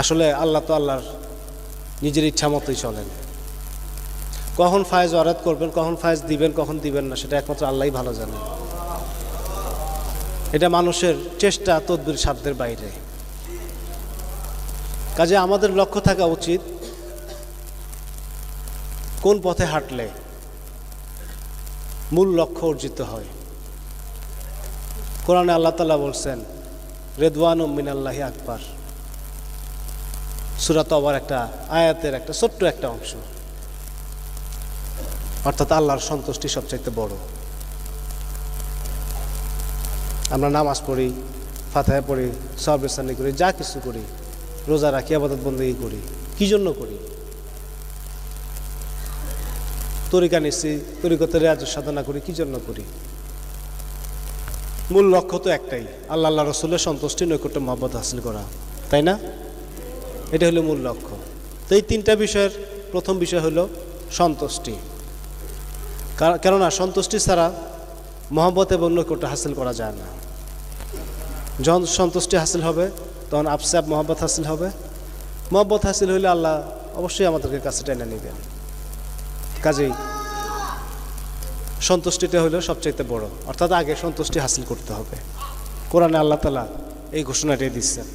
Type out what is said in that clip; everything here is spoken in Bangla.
আসলে আল্লাহ তো আল্লাহর নিজের ইচ্ছা মতোই চলেন। কখন ফায়েজ ওয়ারাদ করবেন, কখন ফায়েজ দিবেন, কখন দিবেন না, সেটা একমাত্র আল্লাহই ভালো জানেন। এটা মানুষের চেষ্টা তদবির সাধ্যের বাইরে। কাজে আমাদের লক্ষ্য থাকা উচিত কোন পথে হাঁটলে মূল লক্ষ্য অর্জিত হয়। কোরআনে আল্লাহ তাআলা বলছেন রিদওয়ানুম মিনাল্লাহি আকবার। সূরা তওবার একটা আয়াতের একটা ছোট্ট একটা অংশ। অর্থাৎ আল্লাহর সন্তুষ্টি সবচাইতে বড়। আমরা নামাজ পড়ি, ফাতিহা পড়ি, সওয়াব রেসানি করি, যা কিছু করি, রোজা রাখি, ইবাদত বন্দেগী করি, কি জন্য করি? তরিকা নিচ্ছি, তরিকতের রেয়াজ সাধনা করি, কি জন্য করি? মূল লক্ষ্য তো একটাই, আল্লাহ রসুলের সন্তুষ্টি, নৈকট্য, মহব্বত হাসিল করা, তাই না? এটা হলো মূল লক্ষ্য। তো এই তিনটা বিষয়ের প্রথম বিষয় হলো সন্তুষ্টি। কেননা সন্তুষ্টি ছাড়া মহব্বত এবং নৈকট্য হাসিল করা যায় না। যখন সন্তুষ্টি হাসিল হবে তখন আপসে আপ মহব্বত হাসিল হবে। মহব্বত হাসিল হইলে আল্লাহ অবশ্যই আমাদেরকে কাছে টেনে নেবেন। কাজেই সন্তুষ্টিটা হলো সবচাইতে বড়, অর্থাৎ আগে সন্তুষ্টি হাসিল করতে হবে। কোরআনে আল্লাহ তাআলা এই ঘোষণাটাই দিচ্ছেন।